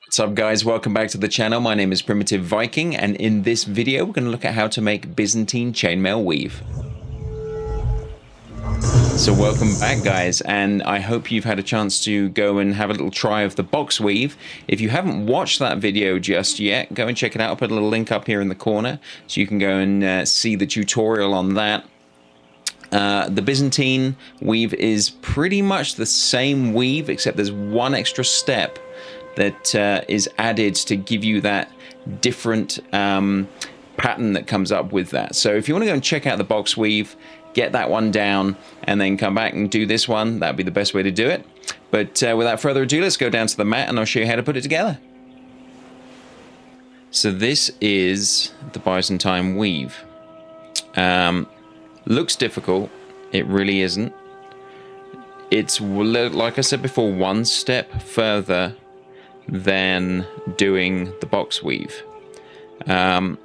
What's up guys, welcome back to the channel. My name is Primitive Viking, and in this video we're going to look at how to make Byzantine chainmail weave. So welcome back guys, and I hope you've had a chance to go and have a little try of the box weave. If you haven't watched that video just yet, go and check it out. I'll put a little link up here in the corner so you can go and see the tutorial on that. The Byzantine weave is pretty much the same weave, except there's one extra step that is added to give you that different pattern that comes up with that. So if you want to go and check out the box weave, get that one down, and then come back and do this one, that'd be the best way to do it. But without further ado, let's go down to the mat and I'll show you how to put it together. So this is the Byzantine weave. Looks difficult, it really isn't. It's, like I said before, one step further than doing the box weave. If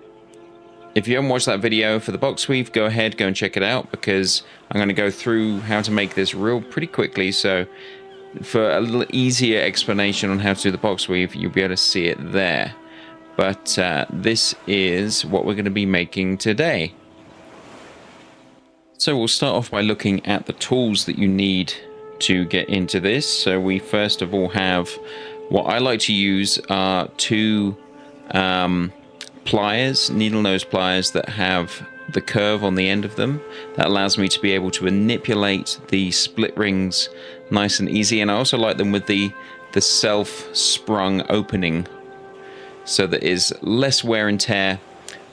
you haven't watched that video for the box weave, go ahead, go and check it out, because I'm going to go through how to make this pretty quickly. So for a little easier explanation on how to do the box weave, you'll be able to see it there. But this is what we're going to be making today. So we'll start off by looking at the tools that you need to get into this. So we first of all have, what I like to use are two pliers, needle nose pliers that have the curve on the end of them. That allows me to be able to manipulate the split rings nice and easy. And I also like them with the self-sprung opening, so that is less wear and tear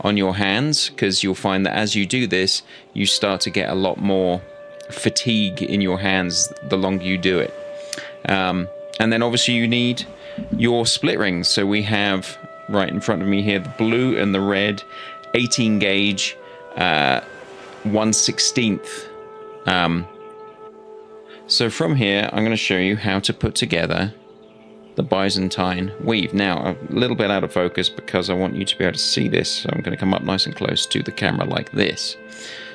on your hands, because you'll find that as you do this, you start to get a lot more fatigue in your hands the longer you do it. And then obviously you need your split rings. So we have right in front of me here the blue and the red 18 gauge 1/16. So from here I'm going to show you how to put together the Byzantine weave. Now, a little bit out of focus because I want you to be able to see this, so I'm going to come up nice and close to the camera like this.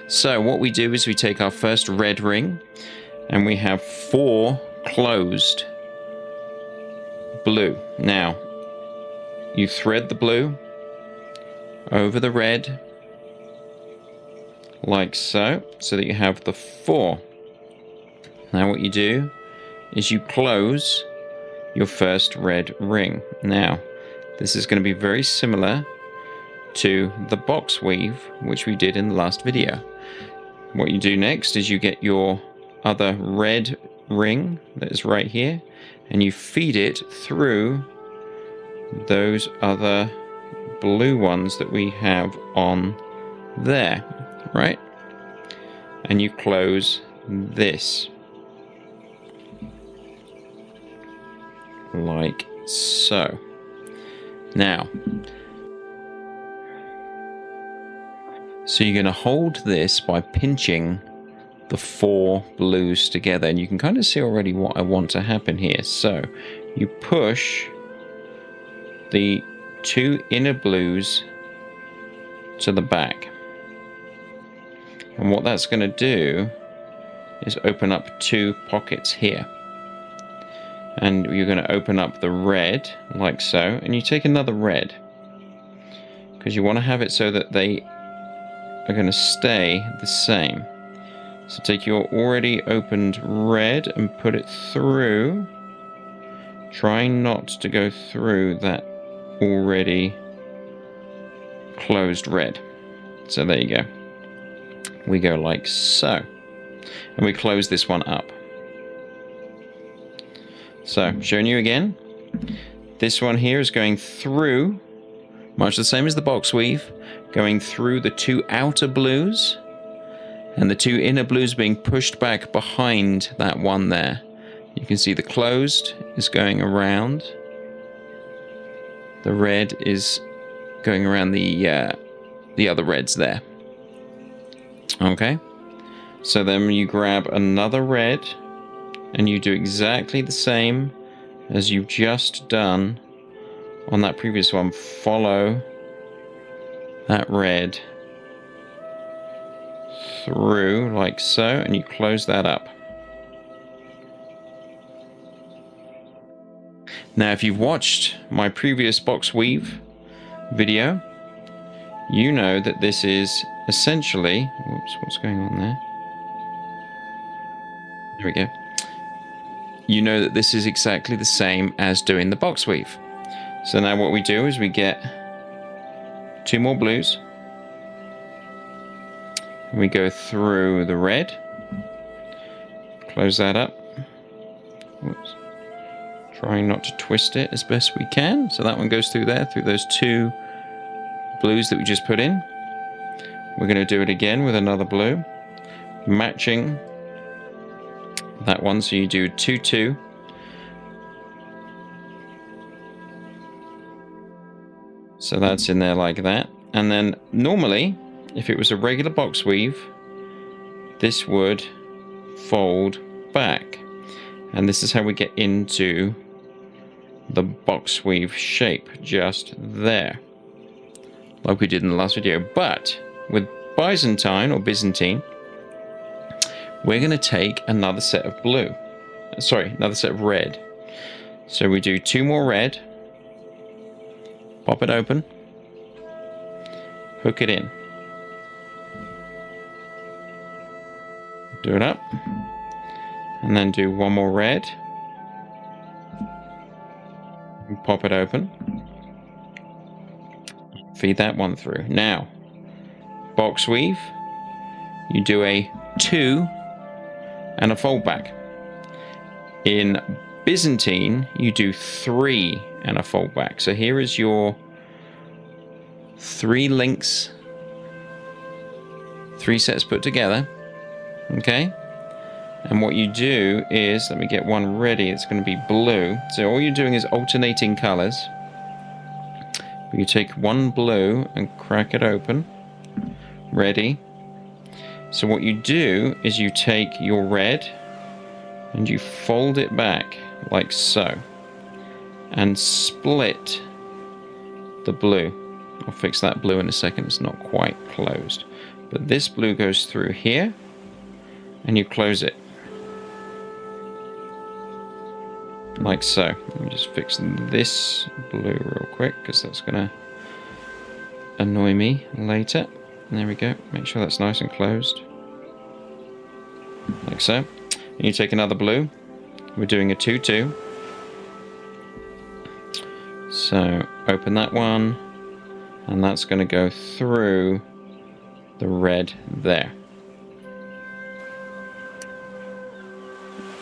So what we do is we take our first red ring and we have 4 closed blue. Now, you thread the blue over the red like so, so that you have the 4. Now what you do is you close your first red ring. Now, this is going to be very similar to the box weave, which we did in the last video. What you do next is you get your other red ring that is right here, and you feed it through those other blue ones that we have on there, right? And you close this like so. Now, so you're going to hold this by pinching the 4 blues together, and you can kind of see already what I want to happen here. So you push the 2 inner blues to the back, and what that's going to do is open up 2 pockets here. And you're going to open up the red like so, and you take another red, because you want to have it so that they are going to stay the same. So take your already opened red and put it through, trying not to go through that already closed red. So there you go. We go like so, and we close this one up. So, showing you again, this one here is going through, much the same as the box weave, going through the 2 outer blues, and the 2 inner blues being pushed back behind that one there. You can see the closed is going around, the red is going around the other reds there. Okay, so then you grab another red, and you do exactly the same as you've just done on that previous one. Follow that red through like so, and you close that up. Now, if you've watched my previous box weave video, you know that this is essentially, whoops, what's going on there? There we go. You know that this is exactly the same as doing the box weave. So now what we do is we get 2 more blues. We go through the red. Close that up. Whoops. Trying not to twist it as best we can. So that one goes through there, through those 2 blues that we just put in. We're going to do it again with another blue, matching that one. So you do 2, 2. So that's in there like that. And then normally, if it was a regular box weave, this would fold back. And this is how we get into the box weave shape, just there, like we did in the last video. But with Byzantine or Byzantine, we're going to take another set of blue. Sorry, another set of red. So we do 2 more red, pop it open, hook it in, do it up, and then do 1 more red, and pop it open, feed that one through. Now, box weave, you do a 2 and a fold back. In Byzantine, you do 3 and a fold back. So here is your 3 links, 3 sets put together. Okay, and what you do is, let me get one ready, it's going to be blue. So all you're doing is alternating colors. You take 1 blue and crack it open, ready. So what you do is you take your red and you fold it back like so and split the blue. I'll fix that blue in a second, it's not quite closed. But this blue goes through here and you close it like so. Let me just fix this blue real quick because that's gonna annoy me later. There we go, make sure that's nice and closed like so. And you take another blue, we're doing a 2, 2. So open that one, and that's going to go through the red there.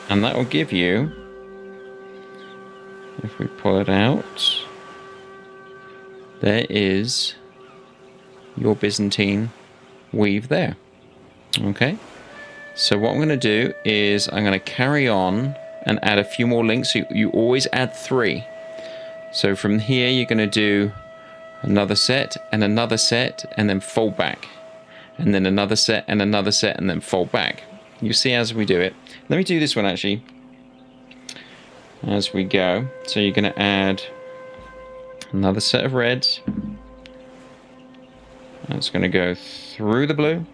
And that will give you, if we pull it out, there is your Byzantine weave there. Okay, so what I'm going to do is I'm going to carry on and add a few more links. So you always add 3. So from here you're going to do another set and another set and then fold back, and then another set and another set and then fold back. You see as we do it. Let me do this one actually as we go. So you're going to add another set of reds. That's going to go through the blue.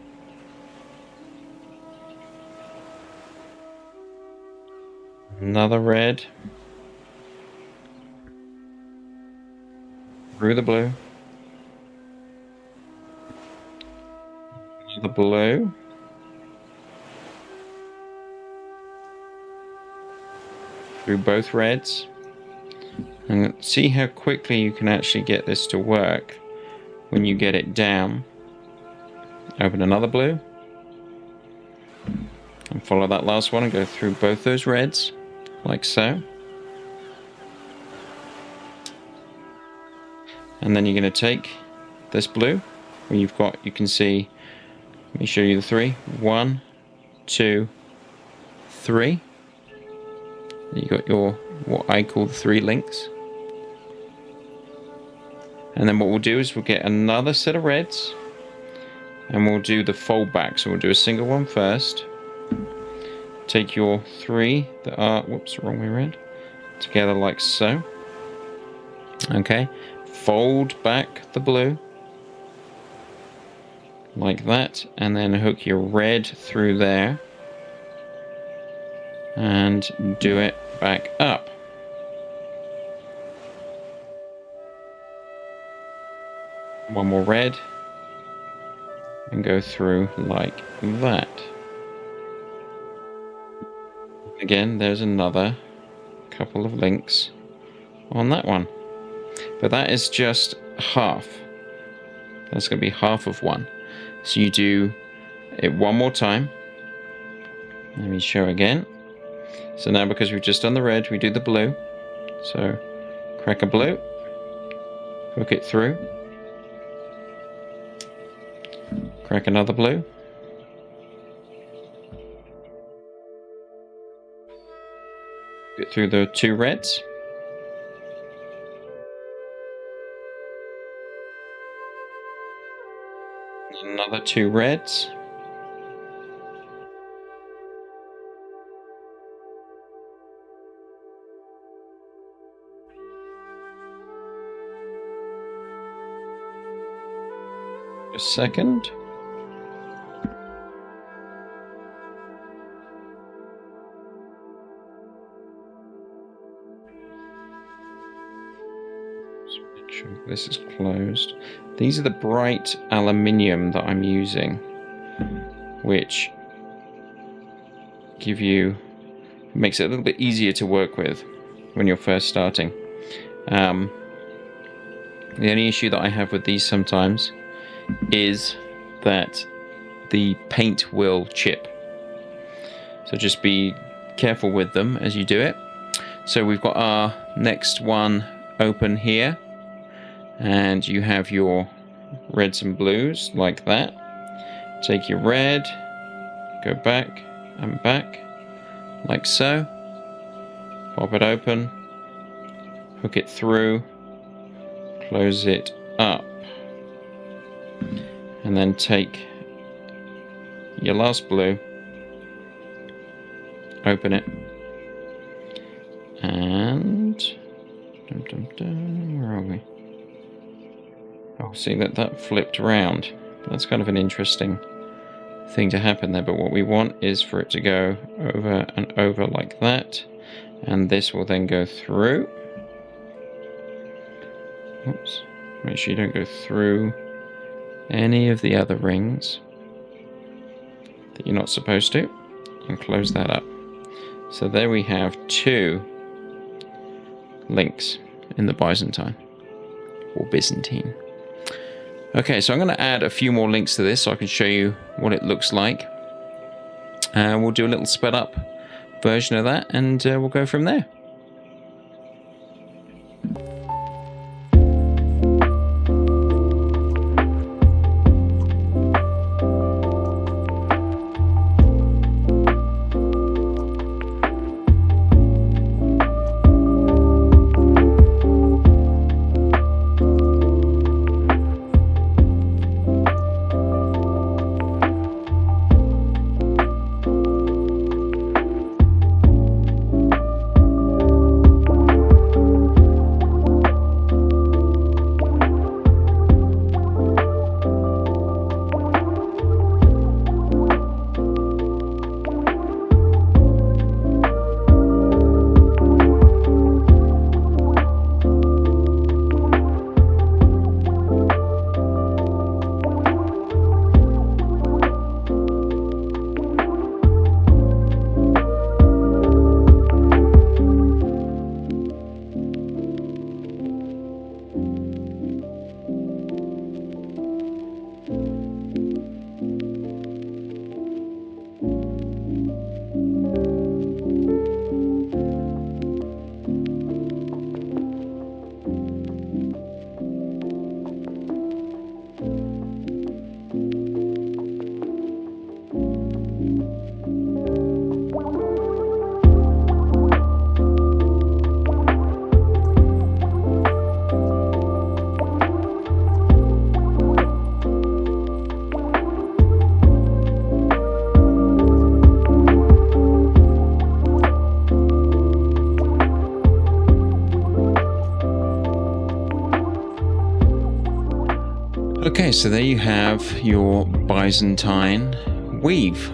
Another red. Through the blue. The blue. Through both reds. And see how quickly you can actually get this to work when you get it down. Open another blue. And follow that last one and go through both those reds, like so. And then you're going to take this blue, where you've got, you can see, let me show you the 3. 1, 2, 3. You got your, what I call the 3 links. And then what we'll do is we'll get another set of reds, and we'll do the fold back. So we'll do a single one first. Take your 3 that are, whoops, wrong way around, together like so. Okay, fold back the blue like that, and then hook your red through there and do it back up. One more red. And go through like that. Again, there's another couple of links on that one. But that is just half. That's going to be half of one. So you do it one more time. Let me show again. So now because we've just done the red, we do the blue. So crack a blue, hook it through, crack another blue, get through the two reds, another two reds, a second, make sure this is closed. These are the bright aluminium that I'm using, which makes it a little bit easier to work with when you're first starting. The only issue that I have with these sometimes is that the paint will chip. So just be careful with them as you do it. So we've got our next one open here, and you have your reds and blues like that. Take your red, go back and back like so, pop it open, hook it through, close it up, and then take your last blue, open it, and where are we? Oh, see that flipped around. That's kind of an interesting thing to happen there, but what we want is for it to go over and over like that, and this will then go through. Oops, make sure you don't go through any of the other rings that you're not supposed to, and close that up. So there we have two links in the Byzantine, or Byzantine. Okay, so I'm going to add a few more links to this so I can show you what it looks like. We'll do a little sped up version of that, and we'll go from there. Okay, so there you have your Byzantine weave.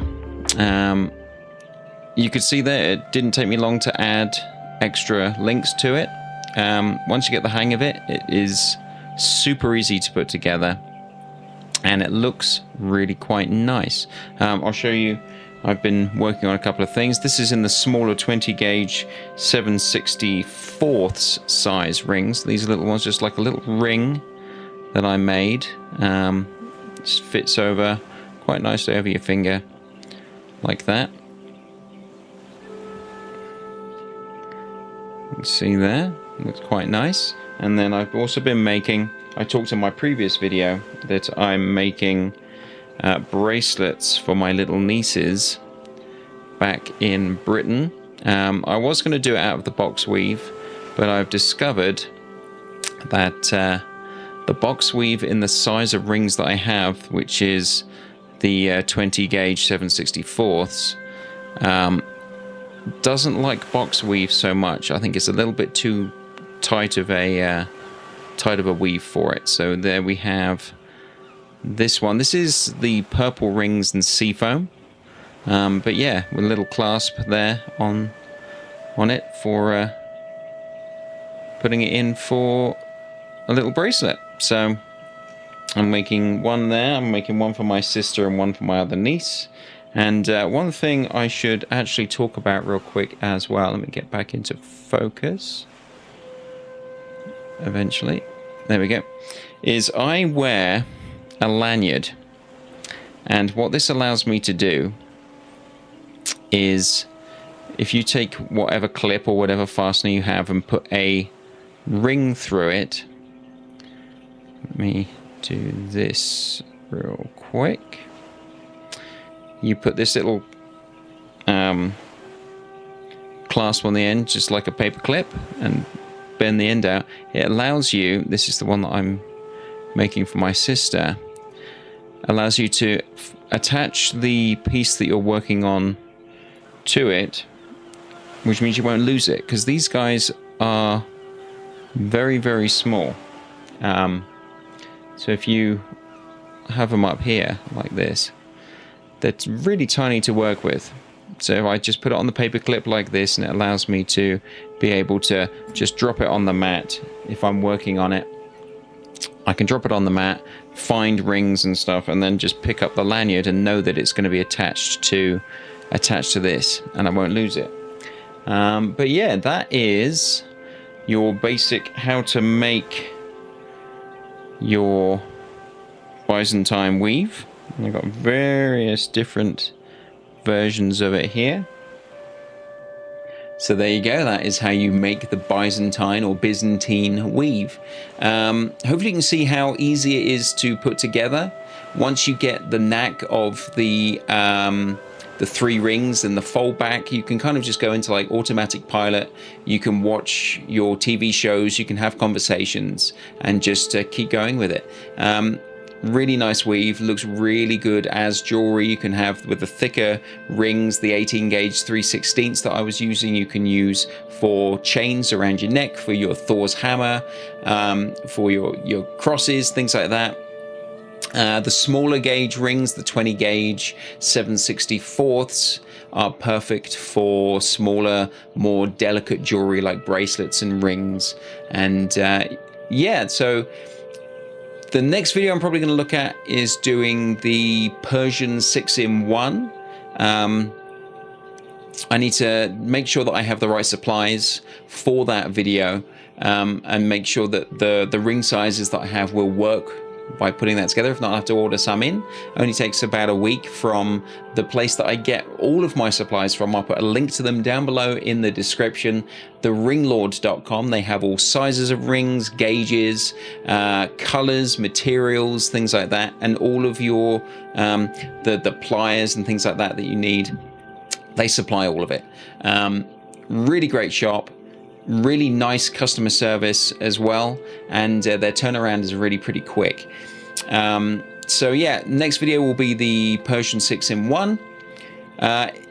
You could see there it didn't take me long to add extra links to it. Once you get the hang of it, it is super easy to put together, and it looks really quite nice. I'll show you. I've been working on a couple of things. This is in the smaller 20 gauge 7/64 size rings. These little ones, just like a little ring that I made. Just fits over quite nicely over your finger, like that. You can see there, looks quite nice. And then I've also been making, I talked in my previous video that I'm making bracelets for my little nieces back in Britain. I was going to do it out of the box weave, but I've discovered that the box weave in the size of rings that I have, which is the 20 gauge 7/64, doesn't like box weave so much. I think it's a little bit too tight of a weave for it. So there we have this one. This is the purple rings and seafoam, but yeah, with a little clasp there on it for putting it in for a little bracelet. So I'm making one there. I'm making one for my sister and one for my other niece. And one thing I should actually talk about real quick as well. Let me get back into focus. Eventually. There we go. Is I wear a lanyard. And what this allows me to do is, if you take whatever clip or whatever fastener you have and put a ring through it. Let me do this real quick. You put this little clasp on the end, just like a paper clip, and bend the end out. It allows you, this is the one that I'm making for my sister, allows you to attach the piece that you're working on to it, which means you won't lose it, because these guys are very, very small. So if you have them up here like this, they're really tiny to work with. So I just put it on the paper clip like this, and it allows me to be able to just drop it on the mat. If I'm working on it, I can drop it on the mat, find rings and stuff, and then just pick up the lanyard and know that it's going to be attached to this, and I won't lose it. But yeah, that is your basic how to make your Byzantine weave. I've got various different versions of it here. So there you go, that is how you make the Byzantine or Byzantine weave. Hopefully you can see how easy it is to put together. Once you get the knack of the 3 rings and the fold back, you can kind of just go into like automatic pilot. You can watch your TV shows, you can have conversations, and just keep going with it. Really nice weave, looks really good as jewelry. You can have with the thicker rings, the 18 gauge 3/16 that I was using, you can use for chains around your neck, for your Thor's hammer, for your crosses, things like that. The smaller gauge rings, the 20 gauge 7/64 are perfect for smaller, more delicate jewelry like bracelets and rings. And yeah, so the next video I'm probably going to look at is doing the Persian 6-in-1. I need to make sure that I have the right supplies for that video, and make sure that the ring sizes that I have will work by putting that together. If not, I have to order some in. It only takes about a week from the place that I get all of my supplies from. I'll put a link to them down below in the description. TheRinglord.com. They have all sizes of rings, gauges, colors, materials, things like that, and all of your the pliers and things like that that you need. They supply all of it. Really great shop. Really nice customer service as well, and their turnaround is really pretty quick. So yeah, next video will be the Persian 6-in-1.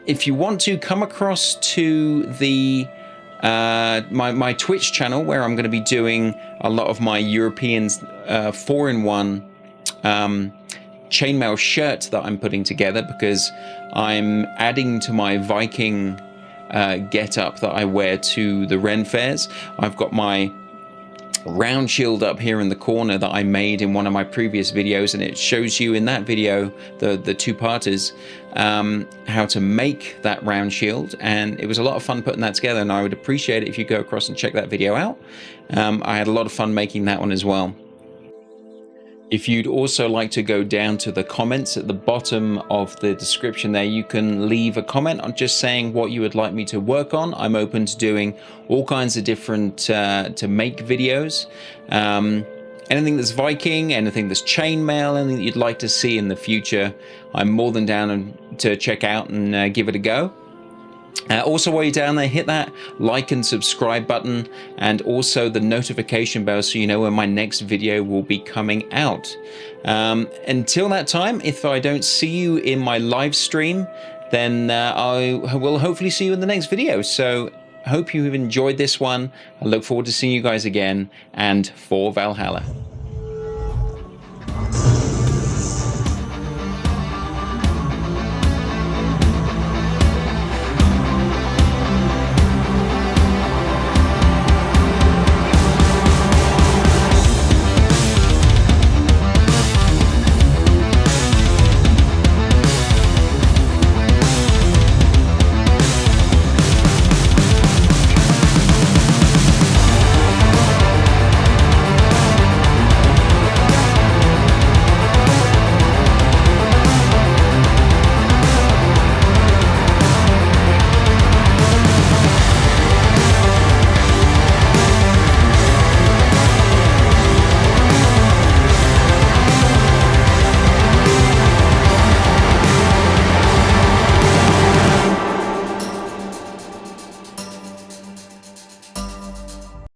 If you want to come across to the my Twitch channel, where I'm going to be doing a lot of my European 4-in-1 chainmail shirt that I'm putting together, because I'm adding to my Viking get up that I wear to the Ren fairs. I've got my round shield up here in the corner that I made in one of my previous videos, and it shows you in that video, the two-parters, how to make that round shield, and it was a lot of fun putting that together, and I would appreciate it if you go across and check that video out. I had a lot of fun making that one as well. If you'd also like to go down to the comments at the bottom of the description there, you can leave a comment on just saying what you would like me to work on. I'm open to doing all kinds of different to make videos. Anything that's Viking, anything that's chainmail, anything that you'd like to see in the future, I'm more than down to check out and give it a go. Also, while you're down there, hit that like and subscribe button, and also the notification bell so you know when my next video will be coming out. Until that time, if I don't see you in my live stream, then I will hopefully see you in the next video. So hope you have enjoyed this one. I look forward to seeing you guys again, and for Valhalla.